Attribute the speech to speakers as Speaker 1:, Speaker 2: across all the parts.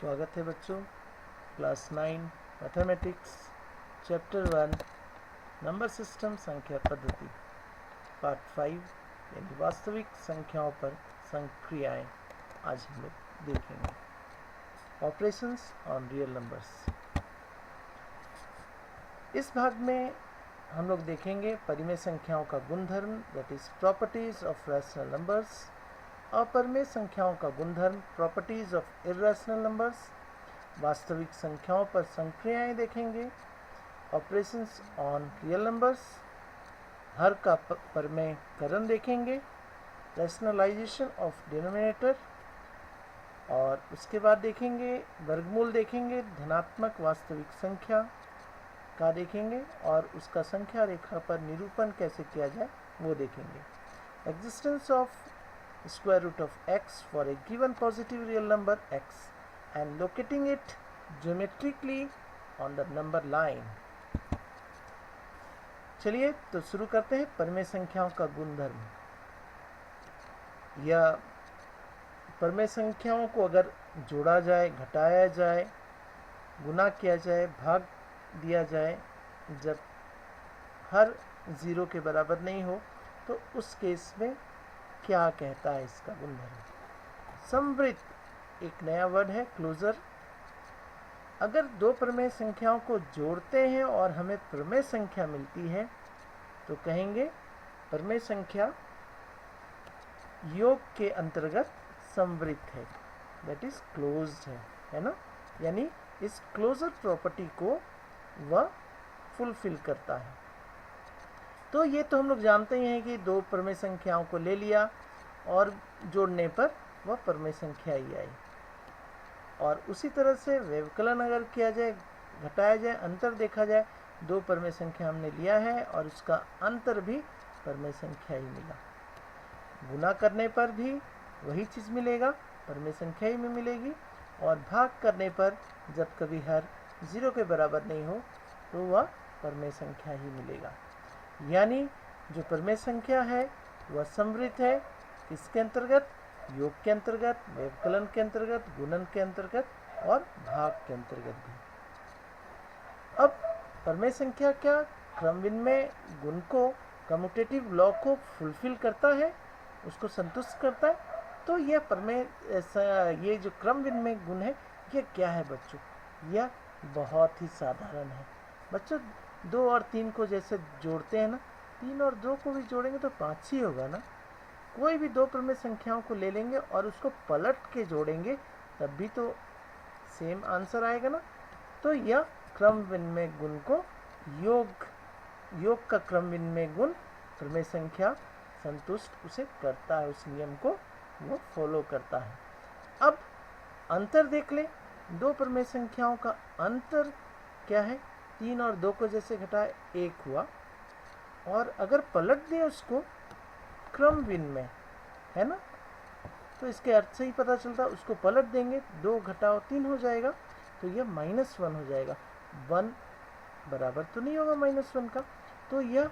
Speaker 1: स्वागत है बच्चों। Class 9 mathematics chapter 1 number system संख्या पद्धति पार्ट 5 यानी वास्तविक संख्याओं पर संक्रियाएं आज हम लोग देखेंगे। Operations on real numbers. इस भाग में हम लोग देखेंगे परिमेय संख्याओं का गुणधर्म, that is properties of rational numbers. अपरिमेय संख्याओं का गुणधर्म, प्रॉपर्टीज ऑफ इर्रेशनल नंबर्स। वास्तविक संख्याओं पर संक्रियाएं देखेंगे। Operations on real numbers. हर का परिमेयकरण देखेंगे। Rationalization of denominator. और उसके बाद देखेंगे वर्गमूल देखेंगे। धनात्मक वास्तविक संख्या का देखेंगे और उसका संख्या रेखा पर निरूपण कैसे किया जाए वो देखेंगे। Existence of square root of x for a given positive real number x and locating it geometrically on the number line। चलिए तो शुरू करते हैं परिमेय संख्याओं का गुणधर्म। या परिमेय संख्याओं को अगर जोड़ा जाए, घटाया जाए, गुना किया जाए, भाग दिया जाए, जब हर जीरो के बराबर नहीं हो तो उस केस में क्या कहता है इसका गुणधर्म। समवृत्त एक नया वर्ड है, क्लोजर। अगर दो परिमेय संख्याओं को जोड़ते हैं और हमें परिमेय संख्या मिलती है तो कहेंगे परिमेय संख्या योग के अंतर्गत समवृत्त है, दैट इज क्लोज्ड है ना। यानी इस क्लोजर प्रॉपर्टी को वह फुलफिल करता है। तो ये तो हम लोग जानते ही हैं कि दो परिमेय संख्याओं को ले लिया और जोड़ने पर वह परिमेय संख्या ही आई। और उसी तरह से व्यवकलन अगर किया जाए, घटाया जाए, अंतर देखा जाए, दो परिमेय संख्या हमने लिया है और उसका अंतर भी परिमेय संख्या ही मिला। गुना करने पर भी वही चीज़ मिलेगा, परिमेय संख्या ही में मिलेगी। और भाग करने पर जब कभी हर जीरो के बराबर नहीं हो तो वह परिमेय संख्या ही मिलेगा। यानी जो परिमेय संख्या है वह समवृत्त है, किसके अंतर्गत? योग के अंतर्गत, व्यवकलन के अंतर्गत, गुणन के अंतर्गत और भाग के अंतर्गत भी। अब परिमेय संख्या क्या क्रम विनिमय गुण को, कम्यूटेटिव लॉ को फुलफिल करता है, उसको संतुष्ट करता है। तो यह परिमेय ये जो क्रम विनिमय गुण है ये क्या है बच्चों? यह बहुत ही साधारण है बच्चों। 2 और 3 को जैसे जोड़ते हैं ना, 3 और 2 को भी जोड़ेंगे तो 5 ही होगा ना। कोई भी दो परिमेय संख्याओं को ले लेंगे और उसको पलट के जोड़ेंगे तब भी तो सेम आंसर आएगा ना। तो यह क्रम विनिमय गुण को योग का क्रम विनिमय गुण परिमेय संख्या संतुष्ट उसे करता है, उस नियम को वो फॉलो करता है। अब अंतर देख लें। दो परिमेय संख्याओं का अंतर क्या है? 3 और 2 को जैसे घटाए 1 हुआ, और अगर पलट दें उसको क्रम विनिमय है ना, तो इसके अर्थ से ही पता चलता है। उसको पलट देंगे 2 घटाओ 3 हो जाएगा, तो यह -1 हो जाएगा। 1 बराबर तो नहीं होगा -1 का। तो यह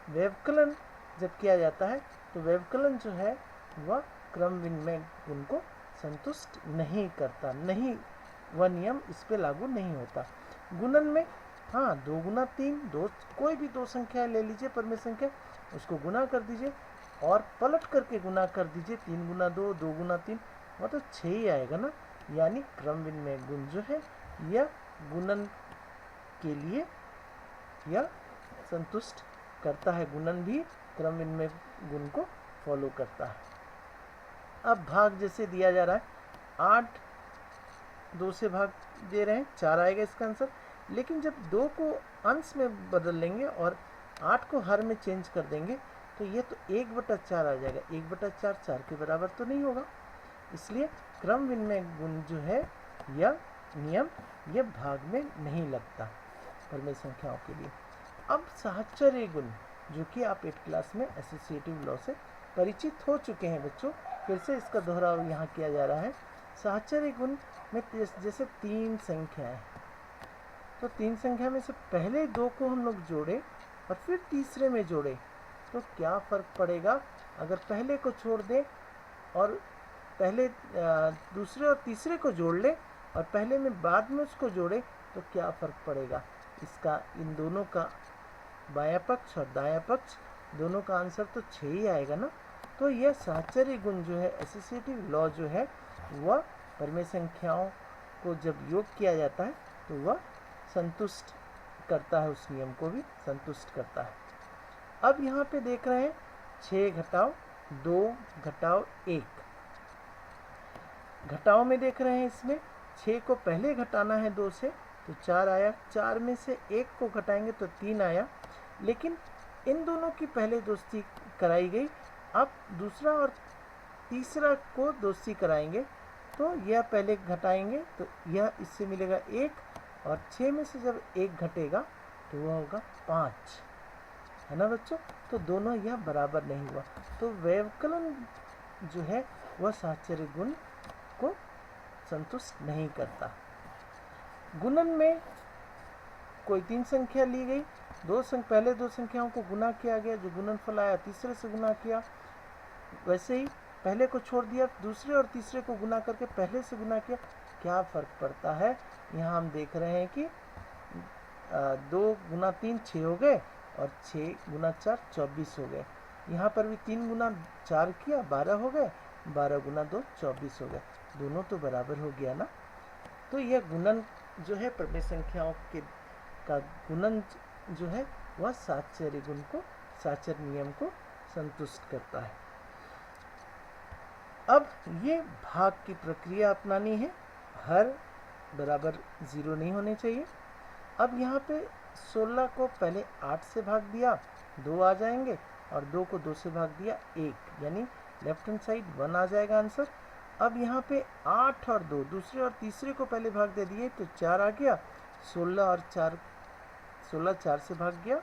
Speaker 1: व्यवकलन जब किया जाता है तो व्यवकलन जो है वह क्रम विनिमय गुण को संतुष्ट नहीं करता, नहीं, वह नियम इस पे लागू नहीं होता। गुणन में हाँ, 2 गुना 3, कोई भी दो संख्या ले लीजिए परिमेय संख्या, उसको गुना कर दीजिए और पलट करके गुना कर दीजिए। 3 गुना 2, 2 गुना 3, वह तो 6 ही आएगा ना। यानी क्रम विनिमय गुण जो है यह गुणन के लिए यह संतुष्ट करता है। गुणन भी क्रम विनिमय गुण को फॉलो करता है। अब भाग जैसे दिया जा रहा है, 8 2 से भाग दे रहे हैं, 4 आएगा इसका आंसर। लेकिन जब 2 को अंश में बदल लेंगे और 8 को हर में चेंज कर देंगे तो ये तो 1/4 आ जाएगा। 1/4 4 के बराबर तो नहीं होगा। इसलिए क्रम विनिमय गुण जो है यह नियम यह भाग में नहीं लगता परिमेय संख्याओं के लिए। अब साहचर्य गुण, जो कि आप 8 क्लास में एसोसिएटिव लॉ से परिचित हो चुके हैं बच्चों, फिर से इसका दोहराव यहाँ किया जा रहा है। साहचर्य गुण में जैसे 3 संख्या है, तो 3 संख्या में से पहले 2 को हम लोग जोड़े और फिर तीसरे में जोड़े तो क्या फ़र्क पड़ेगा? अगर पहले को छोड़ दें और पहले दूसरे और तीसरे को जोड़ ले और पहले में बाद में उसको जोड़े तो क्या फ़र्क पड़ेगा। इसका इन दोनों का बायां पक्ष और दायां पक्ष दोनों का आंसर तो 6 ही आएगा ना। तो यह साहचर्य गुण जो है, एसोसिएटिव लॉ जो है, वह परमेय संख्याओं को जब योग किया जाता है तो वह संतुष्ट करता है, उस नियम को भी संतुष्ट करता है। अब यहाँ पे देख रहे हैं 6 घटाव 2 घटाव 1। घटाव में देख रहे हैं इसमें 6 को पहले घटाना है 2 से तो 4 आया, 4 में से 1 को घटाएंगे तो 3 आया। लेकिन इन दोनों की पहले दोस्ती कराई गई, अब दूसरा और तीसरा को दोस्ती कराएंगे तो यह पहले घटाएंगे तो यह इससे मिलेगा 1 और 6 में से जब 1 घटेगा तो वह होगा 5, है ना बच्चों। तो दोनों यह बराबर नहीं हुआ, तो व्यवकलन जो है वह साहचर्य गुण को संतुष्ट नहीं करता। गुणन में कोई 3 संख्या ली गई, पहले 2 संख्याओं को गुना किया गया, जो गुणनफल आया तीसरे से गुना किया, वैसे ही पहले को छोड़ दिया, दूसरे और तीसरे को गुना करके पहले से गुना किया, क्या फ़र्क पड़ता है। यहाँ हम देख रहे हैं कि 2 गुना 3 6 हो गए और 6 गुना 4 24 हो गए। यहाँ पर भी 3 गुना 4 किया 12 हो गए, 12 गुना 2 24 हो गए, दोनों तो बराबर हो गया ना। तो यह गुणन जो है परमेय संख्याओं के का गुणन जो है वह साहचर्य गुण को, साहचर्य नियम को संतुष्ट करता है। अब ये भाग की प्रक्रिया अपनानी है, हर बराबर 0 नहीं होने चाहिए। अब यहाँ पे 16 को पहले 8 से भाग दिया 2 आ जाएंगे और 2 को 2 से भाग दिया 1, यानी लेफ्ट हैंड साइड 1 आ जाएगा आंसर। अब यहाँ पे 8 और 2 दूसरे और तीसरे को पहले भाग दे दिए तो 4 आ गया, 16 4 से भाग गया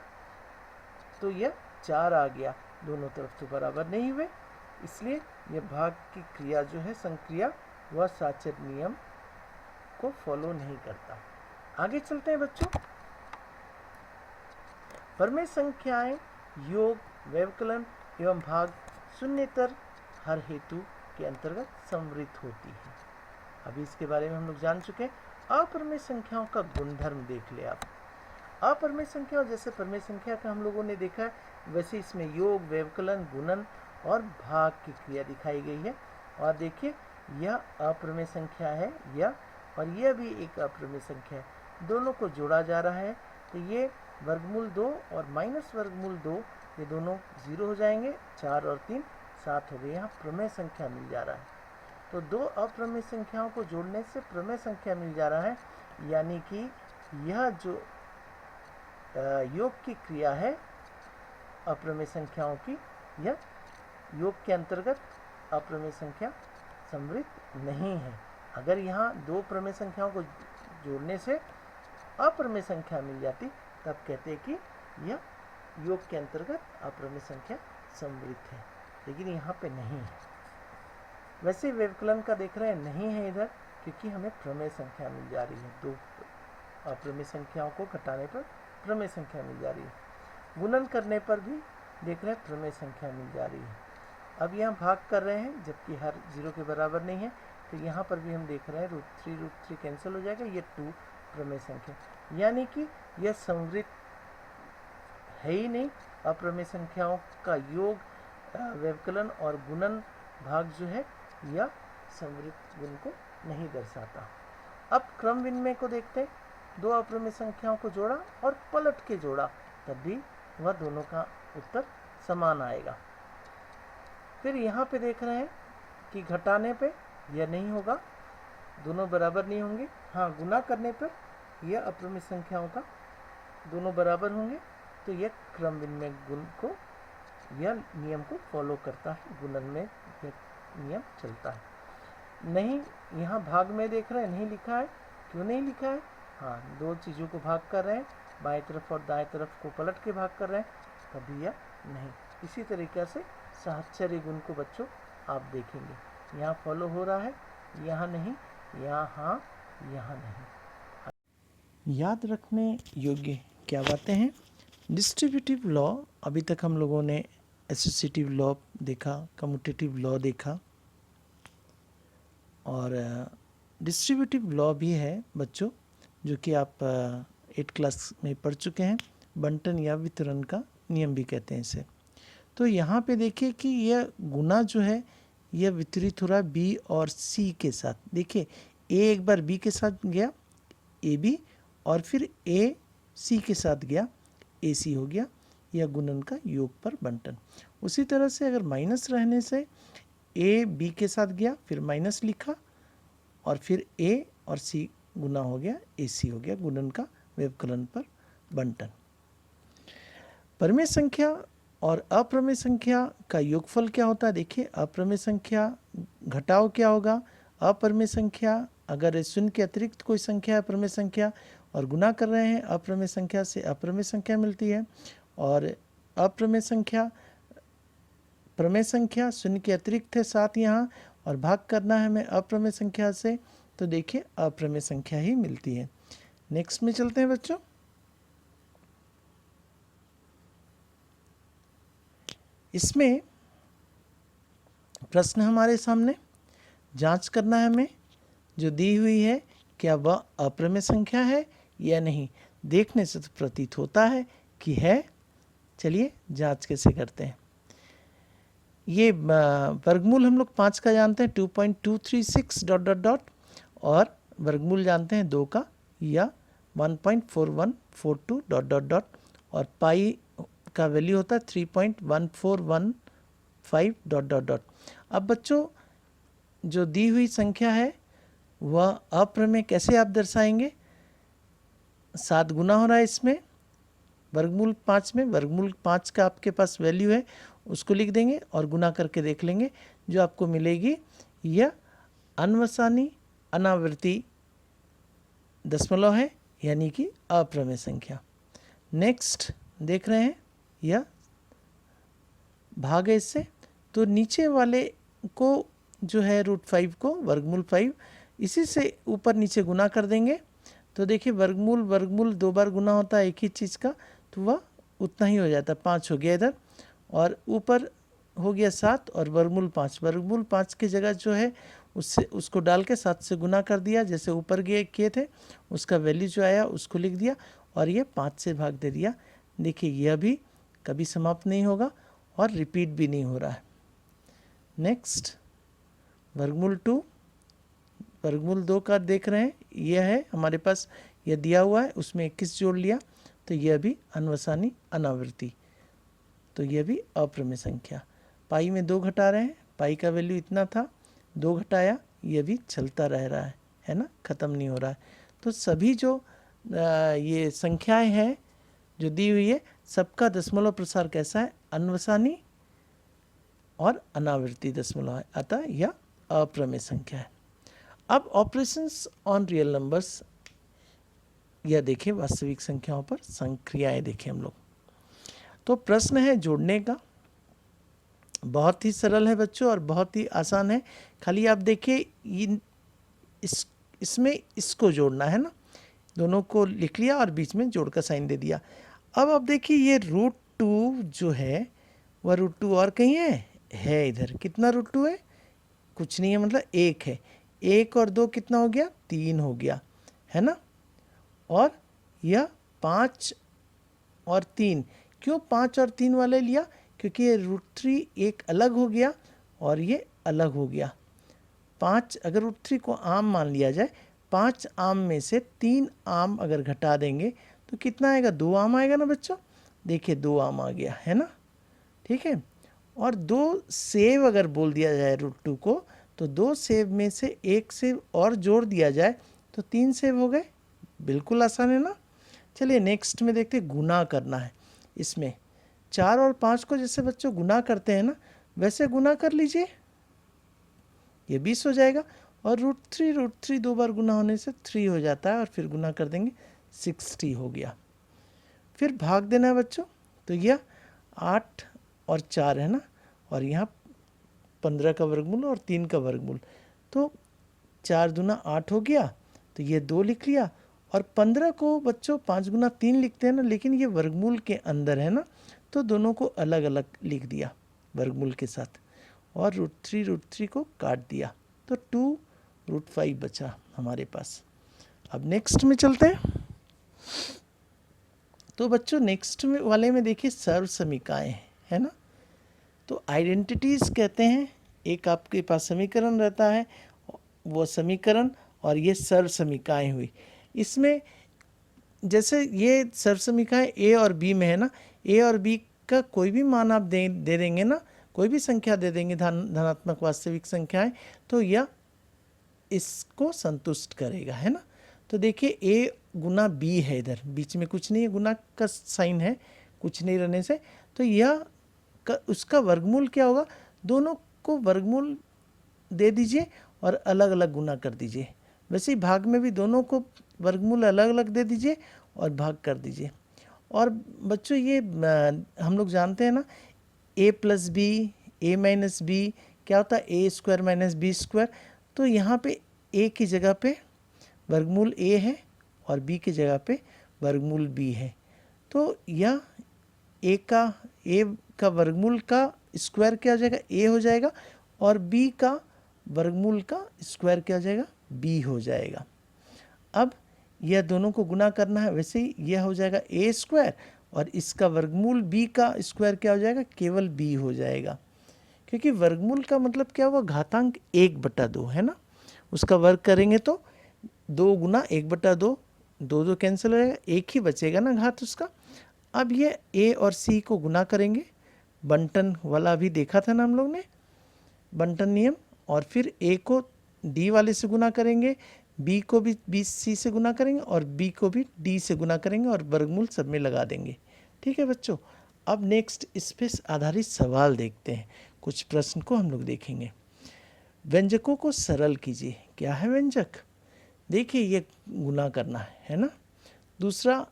Speaker 1: तो यह 4 आ गया, दोनों तरफ तो बराबर नहीं हुए, इसलिए यह भाग की क्रिया जो है संक्रिया वह साहचर्य नियम को फॉलो नहीं करता। आगे चलते हैं बच्चों। परमेय संख्याएं योग, व्यवकलन एवं भाग शून्येतर हर हेतु के अंतर्गत संवृत होती है। अभी इसके बारे में हम लोग जान चुके हैं। अपरमेय संख्याओं का गुणधर्म देख ले आप। अपरमेय संख्या जैसे परमेय संख्या का हम लोगों ने देखा है, वैसे इसमें योग, व्यवकलन, गुणन और भाग की क्रिया दिखाई गई है। और देखिए यह अपरमेय संख्या है, यह और यह भी एक अपरमेय संख्या है, दोनों को जोड़ा जा रहा है तो ये वर्गमूल 2 और माइनस वर्गमूल 2 ये दोनों 0 हो जाएंगे, 4 और 3 7 हो गए, यहाँ प्रमेय संख्या मिल जा रहा है। तो 2 अप्रमेय संख्याओं को जोड़ने से प्रमेय संख्या मिल जा रहा है, यानी कि यह जो योग की क्रिया है अप्रमेय संख्याओं की, यह योग के अंतर्गत अप्रमेय संख्या संवृत नहीं है। अगर यहाँ 2 प्रमेय संख्याओं को जोड़ने से अप्रमेय संख्या मिल जाती तब कहते कि यह योग के अंतर्गत अप्रमेय संख्या संवृत है, लेकिन यहाँ पे नहीं है। वैसे व्यवकलन का देख रहे हैं नहीं है इधर, क्योंकि हमें प्रमेय संख्या मिल जा रही है, 2 अप्रमेय संख्याओं को घटाने पर प्रमेय संख्या मिल जा रही है। गुणन करने पर भी देख रहे हैं प्रमेय संख्या मिल जा रही है। अब यहाँ भाग कर रहे हैं जबकि हर 0 के बराबर नहीं है, तो यहाँ पर भी हम देख रहे हैं √3 कैंसिल हो जाएगा, ये 2 प्रमेय संख्या, यानी कि यह संवृत है ही नहीं। अप्रमेय संख्याओं का योग, व्यवकलन और गुणन भाग जो है यह संवृत गुण को नहीं दर्शाता। अब क्रम विनिमय को देखते हैं। 2 अप्रमेय संख्याओं को जोड़ा और पलट के जोड़ा, तब भी वह दोनों का उत्तर समान आएगा। फिर यहाँ पे देख रहे हैं कि घटाने पे यह नहीं होगा, दोनों बराबर नहीं होंगे। हाँ, गुना करने पर यह अप्रमेय संख्याओं का दोनों बराबर होंगे, तो यह क्रम विनिमय गुण को, यह नियम को फॉलो करता है, गुणन में यह नियम चलता है। नहीं, यहाँ भाग में देख रहे हैं नहीं लिखा है, क्यों नहीं लिखा है? हाँ, 2 चीज़ों को भाग कर रहे हैं, बाएं तरफ और दाएं तरफ को पलट के भाग कर रहे हैं, तभी यह नहीं। इसी तरीके से साहचर्य गुण को बच्चों आप देखेंगे, यहाँ फॉलो हो रहा है, यहाँ नहीं, यहाँ हाँ, यहाँ नहीं। याद रखने योग्य क्या बातें हैं? डिस्ट्रीब्यूटिव लॉ, अभी तक हम लोगों ने एसोसिएटिव लॉ देखा, कम्यूटेटिव लॉ देखा, और डिस्ट्रीब्यूटिव लॉ भी है बच्चों, जो कि आप 8 क्लास में पढ़ चुके हैं। बंटन या वितरण का नियम भी कहते हैं इसे। तो यहाँ पे देखिए कि यह गुना जो है यह वितरित हो रहा है बी और सी के साथ। देखिए ए एक बार बी के साथ गया ए बी, और फिर ए सी के साथ गया ए सी हो गया। यह गुणन का योग पर बंटन। उसी तरह से अगर माइनस रहने से ए बी के साथ गया, फिर माइनस लिखा, और फिर ए और सी गुना हो गया, ए सी हो गया। गुणन का व्यवकलन पर बंटन। परिमेय संख्या और अप्रमेय संख्या का योगफल क्या होता है? देखिए अप्रमेय संख्या घटाओ क्या होगा? अप्रमेय संख्या, अगर शून्य के अतिरिक्त कोई संख्या है प्रमेय संख्या और गुना कर रहे हैं अप्रमेय संख्या से, अप्रमेय संख्या मिलती है। और अप्रमेय संख्या प्रमेय संख्या शून्य के अतिरिक्त है 7 यहाँ, और भाग करना है हमें अप्रमेय संख्या से, तो देखिए अप्रमेय संख्या ही मिलती है। नेक्स्ट में चलते हैं बच्चों। इसमें प्रश्न हमारे सामने, जांच करना है हमें जो दी हुई है क्या वह अप्रमेय संख्या है या नहीं। देखने से तो प्रतीत होता है कि है। चलिए जांच कैसे करते हैं। ये वर्गमूल हम लोग 5 का जानते हैं 2.236 ... और वर्गमूल जानते हैं 2 का या 1.4142 ... और पाई का वैल्यू होता है 3.1415 ... अब बच्चों जो दी हुई संख्या है वह अप्रमेय कैसे आप दर्शाएंगे? 7 गुना हो रहा है इसमें वर्गमूल 5 में। वर्गमूल 5 का आपके पास वैल्यू है, उसको लिख देंगे और गुना करके देख लेंगे। जो आपको मिलेगी यह अनवसानी अनावृत्ति दशमलव है, यानी कि अप्रमेय संख्या। नेक्स्ट देख रहे हैं यह भाग है इससे, तो नीचे वाले को जो है √5 को वर्गमूल 5 इसी से ऊपर नीचे गुना कर देंगे। तो देखिए वर्गमूल 2 बार गुना होता है एक ही चीज़ का, तो वह उतना ही हो जाता है। 5 हो गया इधर, और ऊपर हो गया 7 और वर्गमूल 5। वर्गमूल 5 की जगह जो है उससे उसको डाल के 7 से गुना कर दिया, जैसे ऊपर किए थे उसका वैल्यू जो आया उसको लिख दिया और ये 5 से भाग दे दिया। देखिए यह भी कभी समाप्त नहीं होगा और रिपीट भी नहीं हो रहा है। नेक्स्ट वर्गमूल 2, वर्गमूल 2 का देख रहे हैं, यह है हमारे पास, यह दिया हुआ है, उसमें 21 जोड़ लिया, तो यह भी अनवसानी अनावृत्ति, तो यह भी अप्रमेय संख्या। पाई में 2 घटा रहे हैं, पाई का वैल्यू इतना था, 2 घटाया, यह भी चलता रह रहा है ना, ख़त्म नहीं हो रहा है। तो सभी जो ये संख्याएं हैं जो दी हुई है, सबका दशमलव प्रसार कैसा है? अनवसानी और अनावृत्ति दशमलव है, अतः यह अप्रमेय संख्या है। अब ऑपरेशंस ऑन रियल नंबर्स, यह देखें वास्तविक संख्याओं पर संक्रियाएं देखें हम लोग। तो प्रश्न है जोड़ने का, बहुत ही सरल है बच्चों और बहुत ही आसान है। खाली आप देखिए इसमें इसको जोड़ना है ना, दोनों को लिख लिया और बीच में जोड़ का साइन दे दिया। अब आप देखिए ये √2 जो है वह √2 और कहीं है इधर। कितना √2 है? कुछ नहीं है, मतलब 1 है। 1 और 2 कितना हो गया? 3 हो गया, है ना। और यह 5 और 3, क्यों 5 और 3 वाले लिया? क्योंकि ये √3 एक अलग हो गया और ये अलग हो गया। 5 अगर √3 को आम मान लिया जाए, 5 आम में से 3 आम अगर घटा देंगे तो कितना आएगा? 2 आम आएगा ना बच्चों। देखिए 2 आम आ गया, है ना, ठीक है। और 2 सेब अगर बोल दिया जाए √2 को, तो 2 सेब में से 1 सेब और जोड़ दिया जाए तो 3 सेब हो गए। बिल्कुल आसान है ना। चलिए नेक्स्ट में देखते हैं, गुना करना है। इसमें 4 और 5 को जैसे बच्चों गुना करते हैं ना, वैसे गुना कर लीजिए, ये 20 हो जाएगा। और √3 2 बार गुना होने से 3 हो जाता है, और फिर गुना कर देंगे 60 हो गया। फिर भाग देना है बच्चों, तो यह 8 और 4 है ना, और यहाँ 15 का वर्गमूल और 3 का वर्गमूल, तो 4 दूना 8 हो गया, तो ये 2 लिख लिया। और 15 को बच्चों 5 गुना 3 लिखते हैं ना, लेकिन ये वर्गमूल के अंदर है ना, तो दोनों को अलग अलग लिख दिया वर्गमूल के साथ, और √3 को काट दिया, तो 2 √5 बचा हमारे पास। अब नेक्स्ट में चलते हैं। तो बच्चों नेक्स्ट में वाले में देखिए सर्व समीकाएँ है ना। तो आइडेंटिटीज़ कहते हैं, एक आपके पास समीकरण रहता है, वो समीकरण और ये सर्व समीकाएँ हुई। इसमें जैसे ये सर्व समीकाएँ ए और बी में है ना, ए और बी का कोई भी मान आप दे देंगे ना, कोई भी संख्या दे देंगे धनात्मक वास्तविक संख्याएं, तो यह इसको संतुष्ट करेगा है ना। तो देखिए ए गुना बी है, इधर बीच में कुछ नहीं है, गुना का साइन है, कुछ नहीं रहने से, तो यह उसका वर्गमूल क्या होगा, दोनों को वर्गमूल दे दीजिए और अलग अलग गुना कर दीजिए। वैसे ही भाग में भी दोनों को वर्गमूल अलग अलग दे दीजिए और भाग कर दीजिए। और बच्चों ये हम लोग जानते हैं ना, a plus B, A minus B क्या होता है, A square minus B square. तो यहाँ पे a की जगह पे वर्गमूल a है और b की जगह पे वर्गमूल b है। तो यह a का वर्गमूल का स्क्वायर क्या हो जाएगा, a हो जाएगा, और b का वर्गमूल का स्क्वायर क्या हो जाएगा, b हो जाएगा। अब यह दोनों को गुना करना है, वैसे ही यह हो जाएगा a स्क्वायर और इसका वर्गमूल b का स्क्वायर क्या हो जाएगा, केवल b हो जाएगा। क्योंकि वर्गमूल का मतलब क्या हुआ, घातांक 1/2 है ना। उसका वर्ग करेंगे तो 2 गुना 1/2, 2 कैंसिल हो जाएगा, 1 ही बचेगा ना घात उसका। अब ये a और c को गुना करेंगे, बंटन वाला भी देखा था ना हम लोग ने, बंटन नियम। और फिर a को d वाले से गुना करेंगे, b को भी c से गुना करेंगे और b को भी d से गुना करेंगे और वर्गमूल सब में लगा देंगे। ठीक है बच्चों। अब नेक्स्ट इस पे आधारित सवाल देखते हैं, कुछ प्रश्न को हम लोग देखेंगे। व्यंजकों को सरल कीजिए। क्या है व्यंजक, देखिए ये गुना करना है ना। दूसरा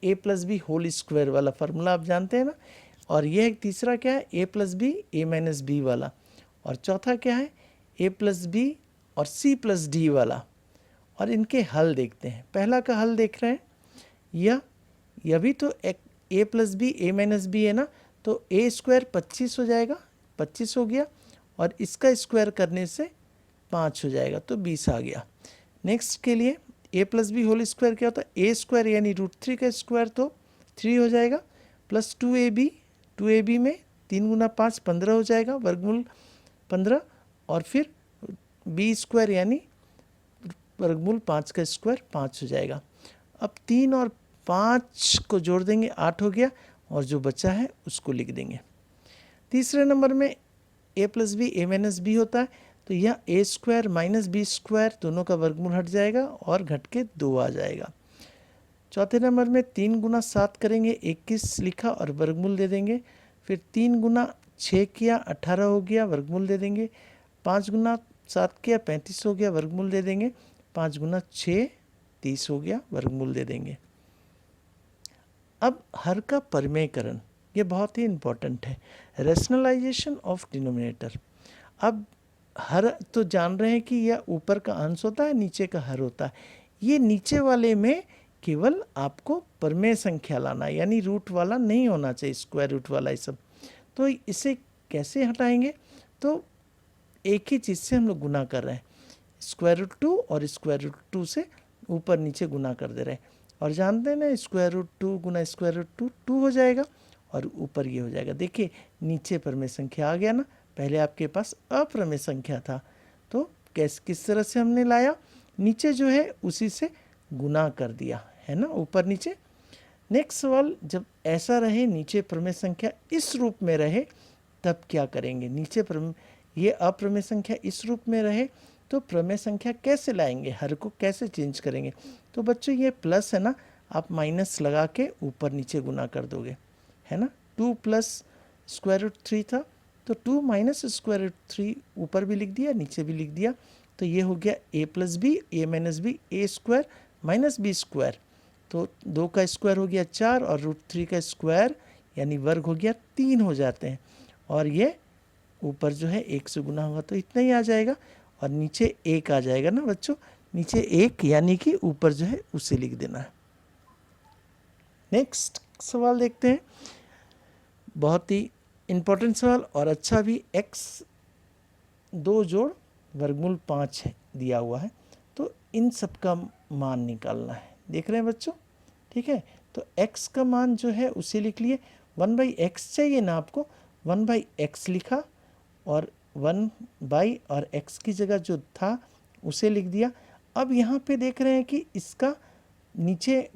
Speaker 1: a plus B whole square वाला फार्मूला आप जानते हैं ना। और यह तीसरा क्या है, a plus B A minus B वाला। और चौथा क्या है, a प्लस बी और c प्लस डी वाला। और इनके हल देखते हैं। पहला का हल देख रहे हैं, यह भी तो a plus B A minus B है ना, तो a स्क्वायर 25 हो जाएगा, 25 हो गया, और इसका स्क्वायर करने से 5 हो जाएगा, तो 20 आ गया। नेक्स्ट के लिए a plus B whole square क्या होता है, a स्क्वायर यानी √3 का स्क्वायर, तो 3 हो जाएगा, प्लस 2ab में 3 गुना 5 15 हो जाएगा, वर्गमूल 15, और फिर b स्क्वायर यानी वर्गमूल 5 का स्क्वायर 5 हो जाएगा। अब 3 और 5 को जोड़ देंगे, 8 हो गया, और जो बचा है उसको लिख देंगे। तीसरे नंबर में a plus B A minus B होता है, तो यह a square minus B square दोनों का वर्गमूल हट जाएगा और घट के 2 आ जाएगा। चौथे नंबर में 3 गुना 7 करेंगे, 21 लिखा और वर्गमूल दे देंगे। फिर 3 गुना 6 किया, 18 हो गया, वर्गमूल दे देंगे। 5 गुना 7 किया, 35 हो गया, वर्गमूल दे देंगे। 5 गुना 6 30 हो गया, वर्गमूल दे देंगे। अब हर का परिमेयकरण, ये बहुत ही इम्पोर्टेंट है, रैशनलाइजेशन ऑफ डिनोमिनेटर। अब हर तो जान रहे हैं कि यह ऊपर का अंश होता है, नीचे का हर होता है। ये नीचे वाले में केवल आपको परिमेय संख्या लाना, यानी रूट वाला नहीं होना चाहिए, स्क्वायर रूट वाला ये सब। तो इसे कैसे हटाएंगे, तो एक ही चीज़ से हम लोग गुना कर रहे हैं, √2 और √2 से ऊपर नीचे गुना कर दे रहे हैं। और जानते हैं ना, √2 गुना √2 2 हो जाएगा, और ऊपर ये हो जाएगा। देखिए नीचे परिमेय संख्या आ गया ना, पहले आपके पास अप्रमेय संख्या था, तो किस तरह से हमने लाया, नीचे जो है उसी से गुना कर दिया है ना, ऊपर नीचे। नेक्स्ट सवाल, जब ऐसा रहे नीचे प्रमेय संख्या इस रूप में रहे तब क्या करेंगे। नीचे ये अप्रमेय संख्या इस रूप में रहे तो प्रमेय संख्या कैसे लाएंगे, हर को कैसे चेंज करेंगे। तो बच्चों ये प्लस है ना, आप माइनस लगा के ऊपर नीचे गुना कर दोगे, है ना। 2 प्लस √3 था, तो 2 माइनस √3 ऊपर भी लिख दिया, नीचे भी लिख दिया। तो ये हो गया a plus B A minus B, A square minus B square, तो 2 का स्क्वायर हो गया 4 और √3 का स्क्वायर यानी वर्ग हो गया 3 हो जाते हैं। और ये ऊपर जो है 1 से गुना होगा तो इतना ही आ जाएगा, और नीचे 1 आ जाएगा ना बच्चों, नीचे 1 यानी कि ऊपर जो है उसे लिख देना है। नेक्स्ट सवाल देखते हैं, बहुत ही इम्पोर्टेंट सवाल और अच्छा भी। x 2 जोड़ वर्गमूल 5 है दिया हुआ है, तो इन सब का मान निकालना है। देख रहे हैं बच्चों, ठीक है। तो x का मान जो है उसे लिख लिए, 1/x चाहिए ना आपको, 1/x लिखा और 1 और x की जगह जो था उसे लिख दिया। अब यहाँ पे देख रहे हैं कि इसका नीचे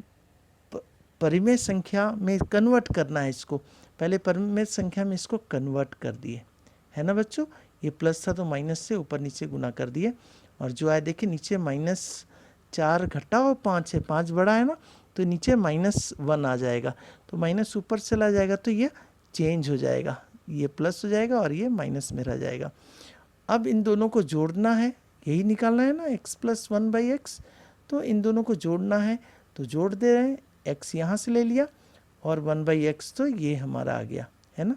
Speaker 1: परिमेय संख्या में कन्वर्ट करना है इसको, पहले परिमेय संख्या में इसको कन्वर्ट कर दिए, है ना बच्चों। ये प्लस था तो माइनस से ऊपर नीचे गुना कर दिए, और जो आया देखिए नीचे -4 घटा और 5 है, 5 बड़ा है ना, तो नीचे -1 आ जाएगा, तो माइनस ऊपर चला जाएगा तो ये चेंज हो जाएगा, ये प्लस हो जाएगा और ये माइनस में रह जाएगा। अब इन दोनों को जोड़ना है, यही निकालना है ना, x + 1/x, तो इन दोनों को जोड़ना है तो जोड़ दे रहे हैं, x यहाँ से ले लिया और 1/x तो ये हमारा आ गया, है ना।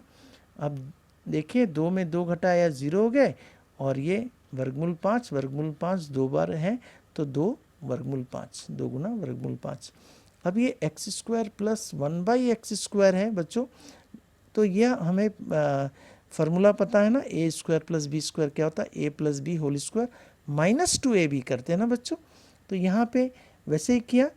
Speaker 1: अब देखिए 2 में 2 घटाया 0 हो गए, और ये वर्गमूल 5 दो बार है तो 2 वर्गमूल 5, 2 गुना वर्गमूल 5। अब ये x² + 1/x² है बच्चों, तो यह हमें फार्मूला पता है ना, a² + b² क्या होता है, a + b whole square -2ab करते हैं ना बच्चों। तो यहाँ पे वैसे ही किया,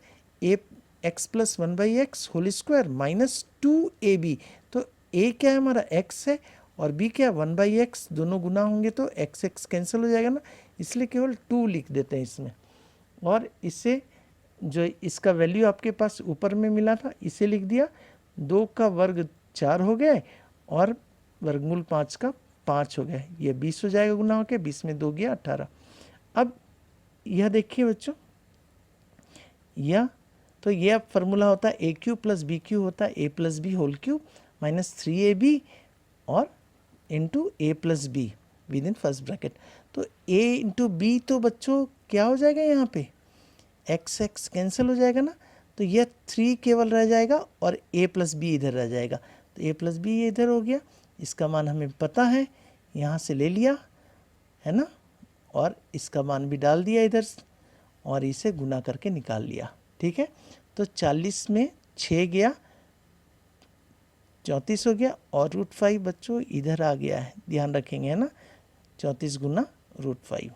Speaker 1: x + 1/x whole square -2ab, तो a क्या है हमारा x है और b क्या 1/x, दोनों गुना होंगे तो x कैंसिल हो जाएगा ना, इसलिए केवल 2 लिख देते हैं इसमें। और इससे जो इसका वैल्यू आपके पास ऊपर में मिला था इसे लिख दिया, 2 का वर्ग 4 हो गए और वर्गमूल 5 का 5 हो गया, ये 20 हो जाएगा गुना होके, 20 में 2 गया 18। अब यह देखिए बच्चों, यह तो यह फार्मूला होता है a³ + b³ होता है a + b whole cube -3ab और into a + b with in first bracket. तो a × b तो बच्चों क्या हो जाएगा, यहाँ पे x कैंसिल हो जाएगा ना, तो यह 3 केवल रह जाएगा और a + b इधर रह जाएगा, तो a + b ये इधर हो गया, इसका मान हमें पता है, यहाँ से ले लिया है ना, और इसका मान भी डाल दिया इधर और इसे गुना करके निकाल लिया, ठीक है। तो 40 में 6 गया, 34 हो गया, और √5 बच्चों इधर आ गया है, ध्यान रखेंगे, है ना, 34 गुना √5।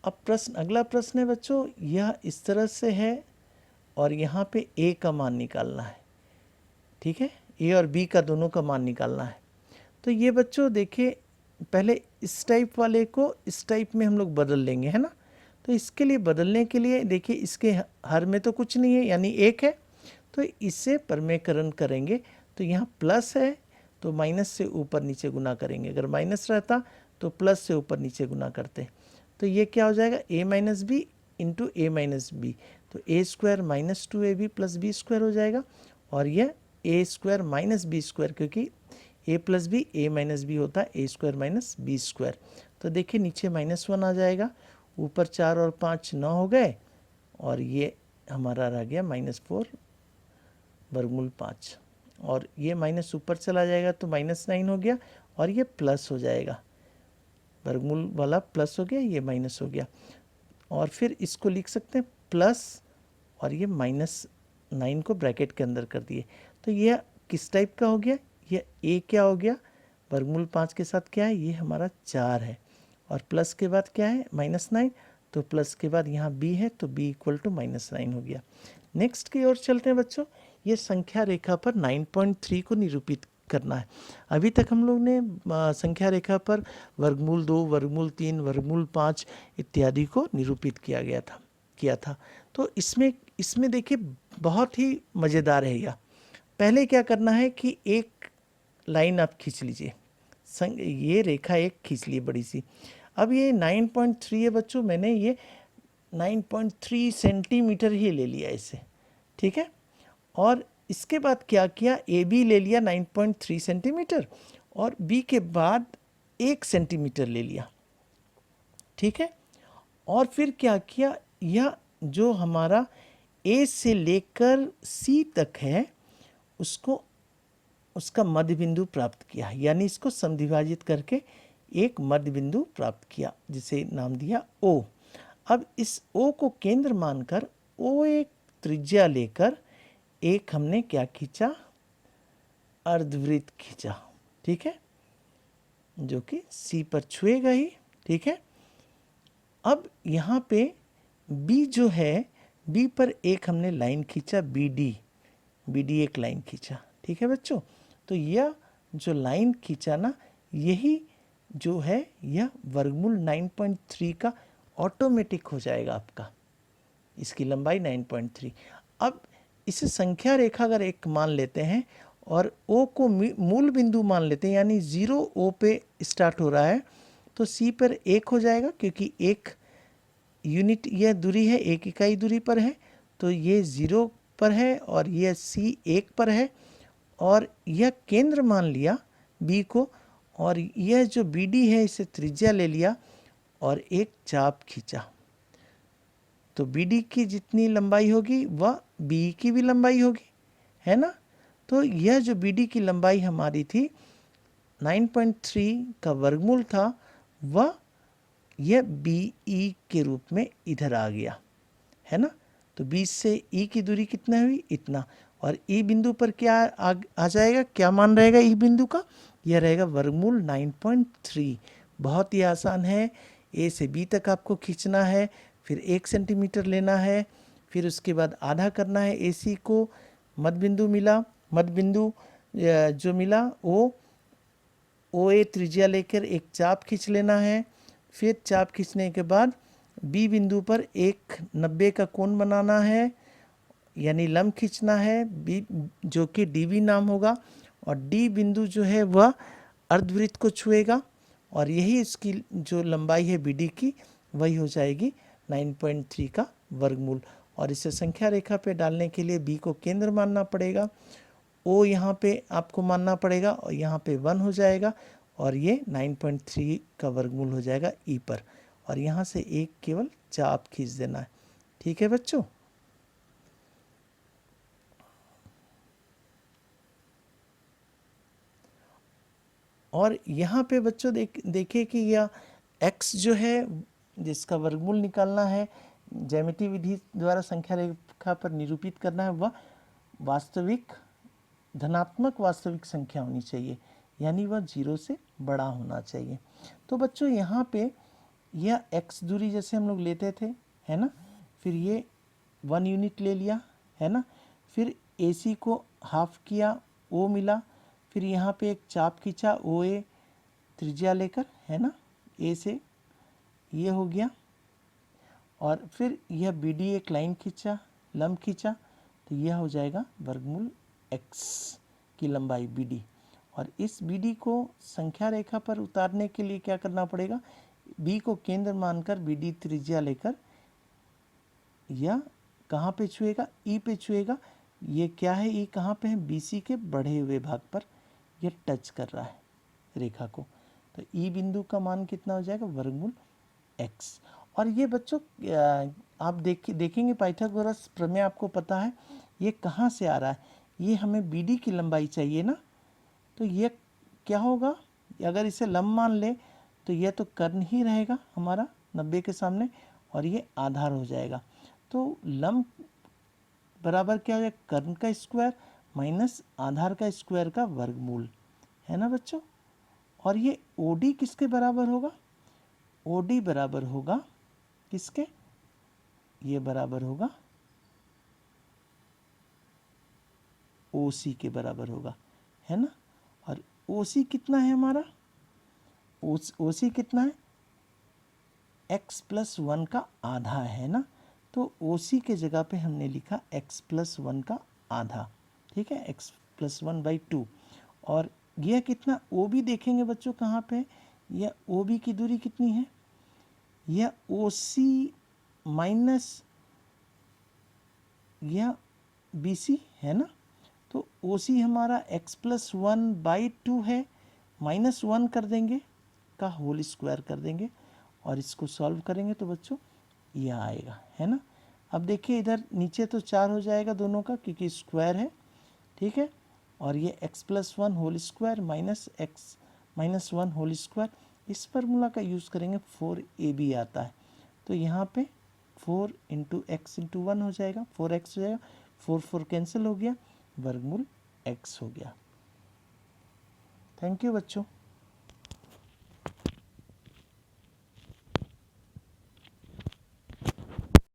Speaker 1: अब प्रश्न, अगला प्रश्न है बच्चों, यह इस तरह से है और यहाँ पे a का मान निकालना है, ठीक है, a और b का दोनों का मान निकालना है। तो ये बच्चों देखिए, पहले इस टाइप वाले को इस टाइप में हम लोग बदल लेंगे, है ना। तो इसके लिए बदलने के लिए देखिए, इसके हर में तो कुछ नहीं है यानी 1 है, तो इससे परमेयकरण करेंगे, तो यहाँ प्लस है तो माइनस से ऊपर नीचे गुना करेंगे, अगर माइनस रहता तो प्लस से ऊपर नीचे गुना करते, तो ये क्या हो जाएगा, a - b into a - b, तो a² - 2ab + b² हो जाएगा, और यह a² - b², क्योंकि a + b a - b होता है a² - b²। तो देखिए नीचे -1 आ जाएगा, ऊपर 4 और 5 9 हो गए, और ये हमारा रह गया -4 वर्गमूल 5, और ये माइनस ऊपर चला जाएगा तो -9 हो गया, और ये प्लस हो जाएगा, वर्गमूल वाला प्लस हो गया, ये माइनस हो गया, और फिर इसको लिख सकते हैं प्लस, और ये -9 को ब्रैकेट के अंदर कर दिए। तो ये किस टाइप का हो गया, ये a क्या हो गया, वर्गमूल 5 के साथ क्या है, ये हमारा 4 है, और प्लस के बाद क्या है -9, तो प्लस के बाद यहाँ b है तो b = -9 हो गया। नेक्स्ट की ओर चलते हैं बच्चों, ये संख्या रेखा पर 9.3 को निरूपित करना है। अभी तक हम लोग ने संख्या रेखा पर वर्गमूल 2, वर्गमूल 3, वर्गमूल 5 इत्यादि को निरूपित किया था। तो इसमें देखिए बहुत ही मज़ेदार है यह। पहले क्या करना है कि एक लाइन आप खींच लीजिए, ये रेखा एक खींच ली बड़ी सी। अब ये 9.3 है बच्चों, मैंने ये 9.3 सेंटीमीटर ही ले लिया इसे, ठीक है। और इसके बाद क्या किया, ए बी ले लिया 9.3 सेंटीमीटर, और बी के बाद 1 सेंटीमीटर ले लिया, ठीक है। और फिर क्या किया, यह जो हमारा ए से लेकर सी तक है उसका मध्य बिंदु प्राप्त किया, यानी इसको समद्विभाजित करके एक मध्य बिंदु प्राप्त किया, जिसे नाम दिया O। अब इस O को केंद्र मानकर O एक त्रिज्या लेकर एक हमने क्या खींचा, अर्धवृत्त खींचा, ठीक है। जो कि सी पर छुएगा ही, ठीक है। अब यहाँ पे बी जो है, बी पर एक हमने लाइन खींचा, बी डी एक लाइन खींचा, ठीक है बच्चों। तो यह जो लाइन खींचा ना, यही जो है यह वर्गमूल 9.3 का ऑटोमेटिक हो जाएगा आपका, इसकी लंबाई 9.3। अब इसे संख्या रेखा अगर एक मान लेते हैं और O को मूल बिंदु मान लेते हैं, यानी 0 O पे स्टार्ट हो रहा है, तो C पर 1 हो जाएगा, क्योंकि 1 यूनिट यह दूरी है, 1 इकाई दूरी पर है, तो ये 0 पर है और यह C 1 पर है, और यह केंद्र मान लिया B को, और यह जो BD है इसे त्रिज्या ले लिया और एक चाप खींचा। तो BD की जितनी लंबाई होगी वह BE की भी लंबाई होगी, है ना। तो यह जो BD की लंबाई हमारी थी 9.3 का वर्गमूल था, वह यह BE के रूप में इधर आ गया, है ना। तो 20 से E की दूरी कितना हुई, इतना, और E बिंदु पर क्या आ जाएगा, क्या मान रहेगा E बिंदु का, यह रहेगा वर्गमूल 9.3। बहुत ही आसान है। A से B तक आपको खींचना है, फिर 1 सेंटीमीटर लेना है, फिर उसके बाद आधा करना है AC को, मध्य बिंदु मिला, मध्य बिंदु जो मिला OA त्रिज्या लेकर एक चाप खींच लेना है, फिर चाप खींचने के बाद B बिंदु पर एक 90 का कोण बनाना है, यानी लंब खींचना है, B जो कि DB नाम होगा, और D बिंदु जो है वह अर्धवृत्त को छुएगा, और यही इसकी जो लंबाई है BD की, वही हो जाएगी 9.3 का वर्गमूल। और इसे संख्या रेखा पे डालने के लिए B को केंद्र मानना पड़ेगा, O यहाँ पे आपको मानना पड़ेगा, और यहाँ पे 1 हो जाएगा, और ये 9.3 का वर्गमूल हो जाएगा E पर, और यहाँ से एक केवल चाप खींच देना है, ठीक है बच्चों। और यहाँ पे बच्चों देखिए कि यह x जो है जिसका वर्गमूल निकालना है, ज्यामितीय विधि द्वारा संख्या रेखा पर निरूपित करना है, वह वास्तविक धनात्मक वास्तविक संख्या होनी चाहिए, यानी वह 0 से बड़ा होना चाहिए। तो बच्चों यहाँ पे यह x दूरी जैसे हम लोग लेते थे, है ना, फिर ये 1 यूनिट ले लिया, है ना, फिर AC को हाफ किया, O मिला, फिर यहाँ पे एक चाप खींचा OA त्रिज्या लेकर, है ना, A से ये हो गया, और फिर यह BD एक लाइन खींचा, लंब खींचा, तो यह हो जाएगा वर्गमूल x की लंबाई BD। और इस BD को संख्या रेखा पर उतारने के लिए क्या करना पड़ेगा, B को केंद्र मानकर BD त्रिज्या लेकर यह कहाँ पे छुएगा, E पे छुएगा। ये क्या है, E कहाँ पे है, BC के बढ़े हुए भाग पर यह टच कर रहा है रेखा को। तो E बिंदु का मान कितना हो जाएगा, वर्गमूल x। और ये बच्चों आप देखेंगे पाइथागोरस प्रमेय आपको पता है, ये कहाँ से आ रहा है, ये हमें BD की लंबाई चाहिए ना, तो ये क्या होगा, अगर इसे लंब मान ले तो यह तो कर्ण ही रहेगा हमारा 90 के सामने, और ये आधार हो जाएगा। तो लंब बराबर क्या हो जाएगा, कर्ण का स्क्वायर माइनस आधार का स्क्वायर का वर्गमूल, है ना बच्चों। और ये OD किसके बराबर होगा, OD बराबर होगा किसके, ये बराबर होगा OC के बराबर होगा, है ना। और OC कितना है हमारा, OC कितना है, x+1 का आधा है ना, तो OC के जगह पे हमने लिखा x+1 का आधा, ठीक है, x+1/2। और यह कितना, OB देखेंगे बच्चों कहाँ पे, यह OB की दूरी कितनी है, यह OC माइनस यह BC है ना, तो OC हमारा x+1/2 है, -1 कर देंगे का होल स्क्वायर कर देंगे, और इसको सॉल्व करेंगे तो बच्चों यह आएगा, है ना। अब देखिए इधर नीचे तो 4 हो जाएगा दोनों का, क्योंकि स्क्वायर है, ठीक है, और ये x+1 whole square -1 whole square, इस फार्मूला का यूज़ करेंगे, 4AB आता है, तो यहाँ पे 4 × x × 1 हो जाएगा, 4x हो जाएगा, 4 कैंसिल हो गया, वर्गमूल x हो गया। थैंक यू बच्चों।